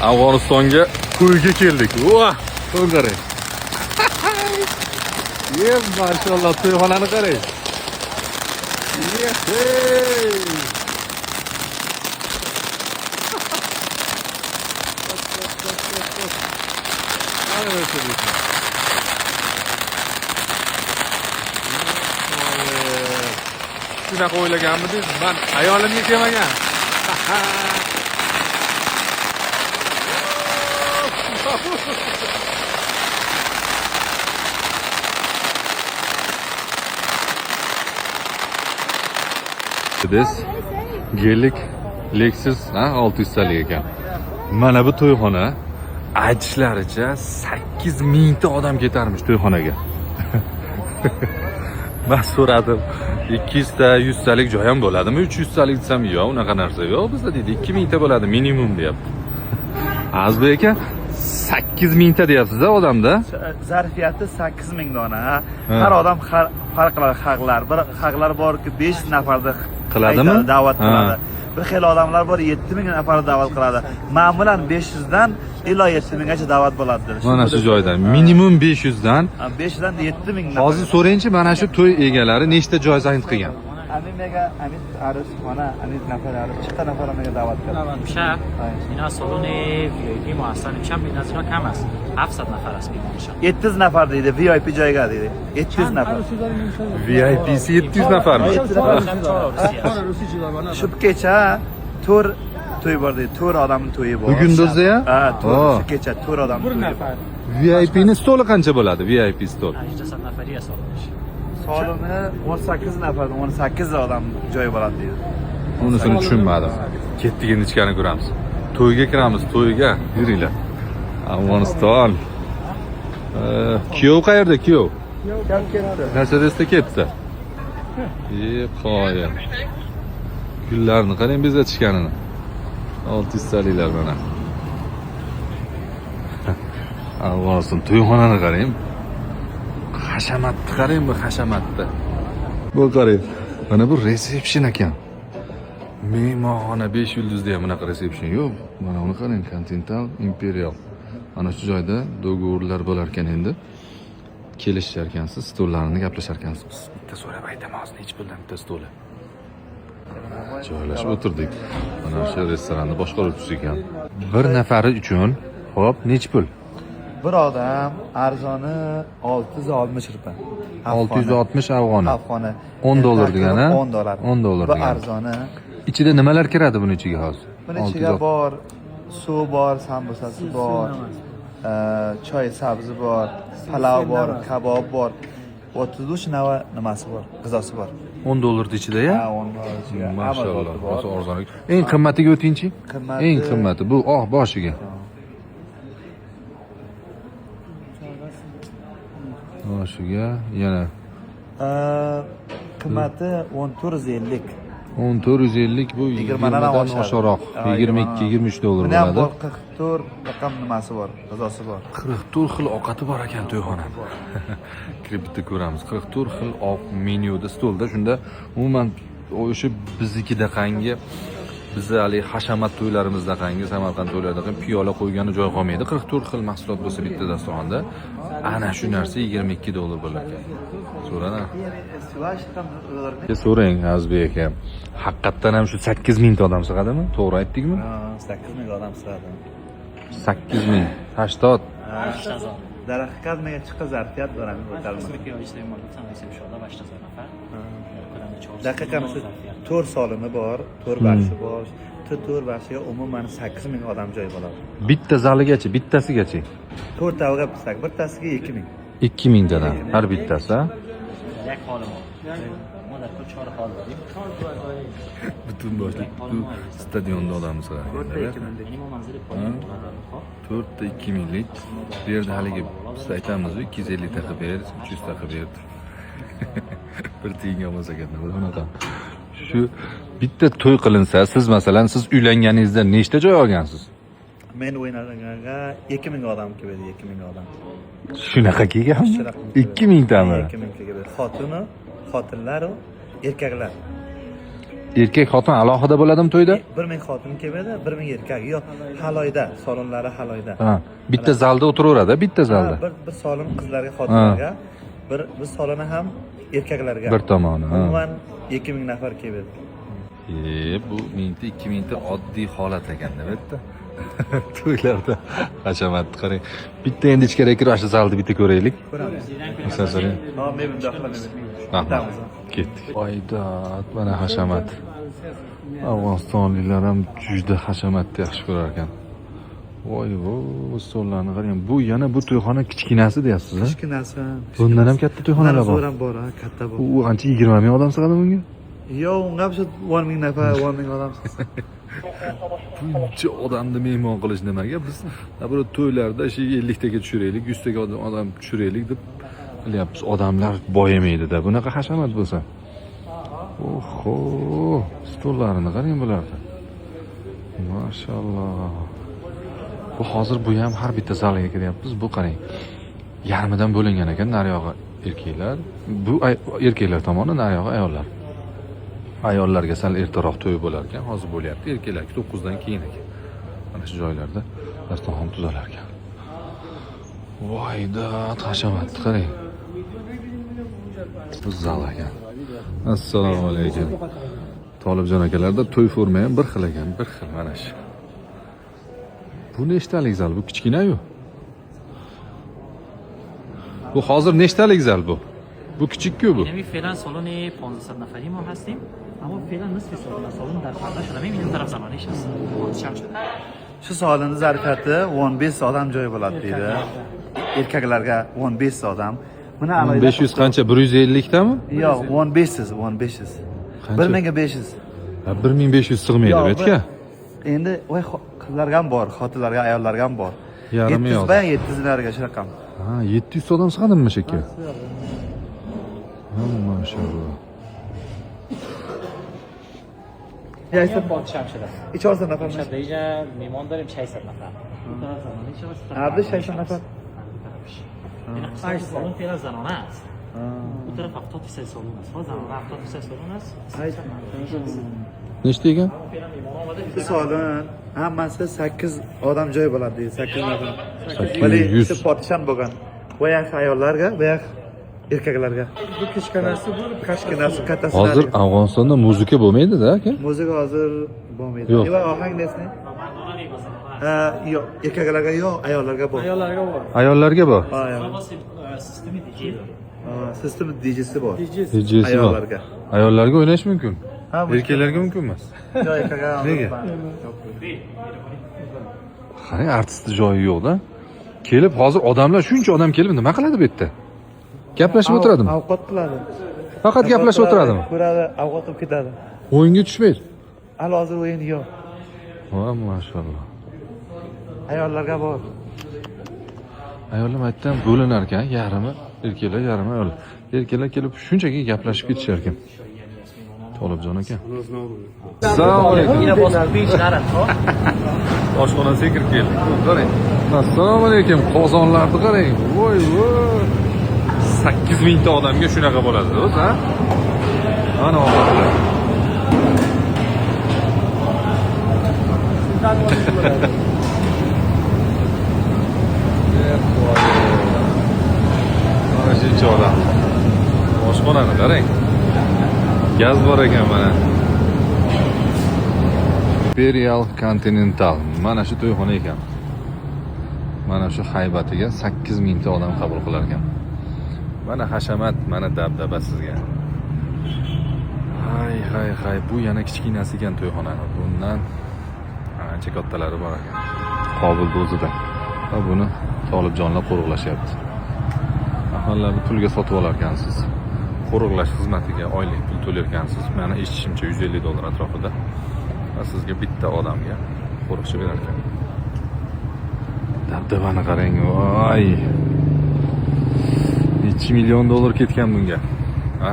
Afg'onistonga to'yga keldik. Voh, to'y qarang. Yey, mashallah, to'yxonani qarang. Shunaqa o'ylaganmidingiz? Men hayolimga kelmagan. Biz geldik Lexus 600 talik ekan. Mana bu to'yxona aytishlaricha 8000 ta odam ketarmish to'yxonaga. Men so'radim, 200 ta, 100 talik joy ham bo'ladimi? 300 talik desam, yo'q, unaqa narsa yo'q. Bizda deydi 2000 ta bo'ladi minimum deyapti. Azbi aka 8000 ta deyapsiz-da odamda. Zarfiyati 8000 dona. Har odam farq qiladi haqlar. Bir haqlar borki 5 nafarni qiladimi? Da'vat qiladi. Bir xil odamlar bor 7000 nafar da'vat qiladi. Ma'mulan 500 dan ilo 7000 gacha da'vat bo'ladi. Mana shu joydan minimum 500 dan 5 dan 7000 nafar. Hozir so'rayinchi, mana shu to'y egalari nechta joy zayd qilgan? Amit arif xona, Amit nafar arif, chita nafar mega da'vat qiladi. میشه اینا سالن VIP ما اصلا میشم این از اینا کم است 700 نفر است میشن 700 nafar deydi, VIP joyga deydi. 700 nafar. VIP'si 700 nafarmi? Shu kecha to'y bor deydi. 4 odamning to'yi bor. Bugunduzda-ya? Ha, shu kecha 4 odam to'yi bor. VIP'ni stoli qancha bo'ladi? VIP stol. 800 نفری است سالنش Solini 18 nafar, 18 odam joy bo'ladi deydi. Unisini tushunmadim. Ketdik endi ichkani ko'ramiz. To'yga kiramiz, to'yga. Yuringlar. Afg'oniston. Kuyov qayerda, kuyov? Mercedesda ketdi. Qoya. Gullarni qarang bezatishganini. 600 taliklar mana. Afg'oniston to'yxonani qarang. Hashamatni qarang, bu hashamatni. Bu qarang. Mana bu resepsiyon ekan. Mehmonxona 5 yulduzda ham bunaqa resepsiyon yo'q. Mana uni qarang, Continental Imperial. Mana shu joyda do'g'urlar bo'lar ekan endi. Kelishar ekansiz, stollarni gaplashar ekansiz. Biz bitta so'rab aytamiz, nech puldan bitta stoli. Joylashib o'tirdik. Mana shu restoranni boshqaruvchisi ekan. Bir nafari uchun, xo'p, nech pul? Bir odam arzoni 660 rupiya. 660 afg'oni. Afg'oni. 10 dollar degani? 10 dollar. 10 dollar Bu degani. arzoni. Ichida nimalar kiradi buning ichiga hozir? Buning ichiga bor, suv bor, sambusasi bor, choy sabzi bor, palov bor, kabob bor. 33 nava nimasi bor, g'izosi bor. 10 dollar ichida-ya? Ha, 10 dollar ichiga. Mashallah, o'zi arzon. Eng qimmatiga o'tingchi? Eng qimmati bu boshiga. Boshiga yana qimmati 1450. 1450 bu 20 dan oshiqroq. 22-23 dollar Buni ham bo'ladi. 44 raqam nimasi bor, g'izosi bor. 44 xil ovqati bor ekan to'yxona. Kirib bitta ko'ramiz. 44 xil menyuda stolda, shunda umuman o'sha biznikida qangi bizni hali hashamat to'ylarimizda qangi Samarqand to'ylarida ham piyola qo'ygani joy qolmaydi. 44 xil mahsulot bo'lsa bitta dasturxonda, ana shu narsa 22 dollar bo'lar ekan. So'rana. So'rang Azbek aka. Haqiqatdan ham shu 8000 ta odam sig'adimi? To'g'ri aytdikmi? 8000 odam sig'adi. 8000, 80. Dar haqiqat menga chiqqa zarfiyat beramiz o'talmas. Daqiqa misol 4 solimi bor, 4 baxshi bor. 4 baxshiga umuman 8000 odam joy bo'ladi. Bitta zaligacha, bittasigacha. 4 taga bitsak, bittasiga 2000. 2000 tadan har bittasi, ha? یک حال ما در تو 4 حال داریم Butun boshli bu stadionda odam sig'adi. یعنی ما منزل پایین 4 ta 2000 lik. Bu yerda haligi biz aytamiz-ku 250 ta qilib ber, 300 ta qilib ber. Bir tiyin olmasa ketadi bunaqa. Shu bitta to'y qilinsa, siz masalan siz uylanganingizda nechta joy olgansiz? Men o'ynaganga 2000 odam keldi, 2000 odam. Shunaqa kelganmi? 2000 tami? 2000 keldi. Xotinlar, erkaklar. erkak xotin alohida bo'ladimi to'yda? 1000 xotin kelmaydi, 1000 erkak. Yo'q, haloyda, salonlari haloyda. Ha, bitta zalda o'tiraveradi, bitta zalda. Bir salon qizlarga, xotinlarga, bir saloni ham erkaklarga. Bir tomoni. Umuman 2000 nafar keladi. Bu 2000 ta oddiy holat ekanda, bitta. To'ylarda hashamatni qarang. Bitta endi ichkariga kirib, shu zalni bitta ko'raylik. Ko'ramiz. Masalan, Ha, men bunda qilaman. rahmat. Ketdik. Oyda, mana hashamat. Afg'onistonliklar ham juda hashamatni yaxshi ko'rar ekan. Voy, bu stollarni qarang. Bu yana bu to'yxona kichkinasi deyapsiz, a? Kichkinasi. Bundan ham katta to'yxonalar bor. Ham bor, katta bor. U qancha 20 ming odam sig'adi bunga? Yo'q, unga shu 1000 nafar, 1000 odam. Buncha odamni mehmon qilish nimaga? Biz bir to'ylarda shu 50 taga tushiraylik, 100 taga odam tushiraylik deb qilyapmiz. Odamlar boyamaydi-da. Bunaqa hashamat bo'lsa. Oho, stollarini qarang bularda. Mashalloh. Bu hozir bu ham har bitta zalga kiryapmiz. Bu qarang. Yarmidan bo'lingan ekan, nariyog'i erkaklar. Bu erkaklar tomoni, nariyog'i ayollar. Ayollarga sal ertaroq to'y bo'lar ekan, hozir bo'lyapti. Erkaklarga 9 dan keyin ekan. Mana shu joylarda dasturxon tuzalar ekan. Voyda, hashamatni qarang. Bu zal ekan. Assalomu alaykum. Tolibjon akalarda to'y forma ham bir xil ekan, bir xil mana shu. Bu nechtalik zal? Bu kichkina-yu. Bu hozir nechtalik zal bu? Bu kichik-ku bu. یعنی فعلا سالن 1500 نفری ما هستیم اما فعلا نصف سالن در پرده شده این طرف زنانیش هست چند شده Shu salonning zarfiyati 15 odam joy bo'ladi deydi. Erkaklarga 15 odam. Buni alohida 500 qancha? 150 tami? Yo'q, 1500, 1500. Qancha? 1500. 1500 sig'maydi bu yerga. Endi voy qizlarga ham bor, xotinlarga, ayollarga ham bor. Yarimi 700 yo'q. bayan 700 larga shunaqa. Ha, 700 odam sig'adimi shekka? Maşallah. Yaysa چند شده 400 nafar. شب اینجا میمان داریم 600 نفر اون طرف زنانه چه هست هر دو 600 نفر. این قسمت سالن فعلا زنانه است اون طرف 70 سالن است ها زنانه 70 سالن است Nechta ekan? فعلا میمان آمده Shu salon hammasi 8 odam joy bo'ladi deydi, 8 nafar. 800. Bali shu potishan bo'lgan. Boyaq ayollarga, boyaq erkaklarga. Bu kichkinasi bu Kichkinasi, kattasi. Hozir Afg'onistonda muzika bo'lmaydi-da, aka? Muzika hozir bo'lmaydi. Yo'q. Va ohang nesni? Yo'q, erkaklarga yo'q, ayollarga bor. ayollarga bor. Ayollarga bor. Ha, ayol. سیستم دیجی Sistem DJ'si bor. DJ'si bor. Ayollarga. Ayollarga o'ynash mumkin. Ha, bu Erkaklarga mumkin emas. yo'q, erkaklarga. Nega? Qarang, artistni joyi yo'q-da. Kelib hozir odamlar shuncha odam kelib nima qiladi bu yerda? Gaplashib o'tiradimi? Ovqat qiladi. Faqat gaplashib o'tiradimi? Ko'radi, ovqat qilib ketadi. O'yinga tushmaydi. Hali hozir o'yin yo'q. Va mashalloh. Ayollarga bor. Ayollar aytdan bo'linar ekan, yarimi erkaklar, yarimi ayol. Erkaklar kelib shunchaki gaplashib ketishar ekan. Tolibjon aka. Assalomu alaykum. اینو باز پیش نرد ها Oshxonasiga kirib keldik. Qarang. Assalomu alaykum. Qozonlarni qarang. Voy voy. 8000 ta odamga shunaqa bo'ladi, o'zi, ha? Ana oqatlar. Mana shuncha odam. Oshxonani qarang. Gaz bor ekan mana. Imperial Continental. Mana shu to'yxona ekan. Mana shu haybatiga 8000 ta odam qabul qilar ekan. Mana hashamat, mana dabdaba sizga. Hay, bu yana kichkinasi ekan to'yxonani. Bundan ancha kattalari bor ekan. Qobilda o'zida. Va buni Tolibjonlar qo'riqlashyapti. Ahollarni pulga sotib olar ekansiz. Qo'riqlash xizmatiga oylik pul to'lar ekansiz. Mana eshitishimcha $150 atrofida. Va sizga bitta odamga qo'riqchi berar ekan. Dabdabani qarang, voy. $1 million ketgan bunga. Ha?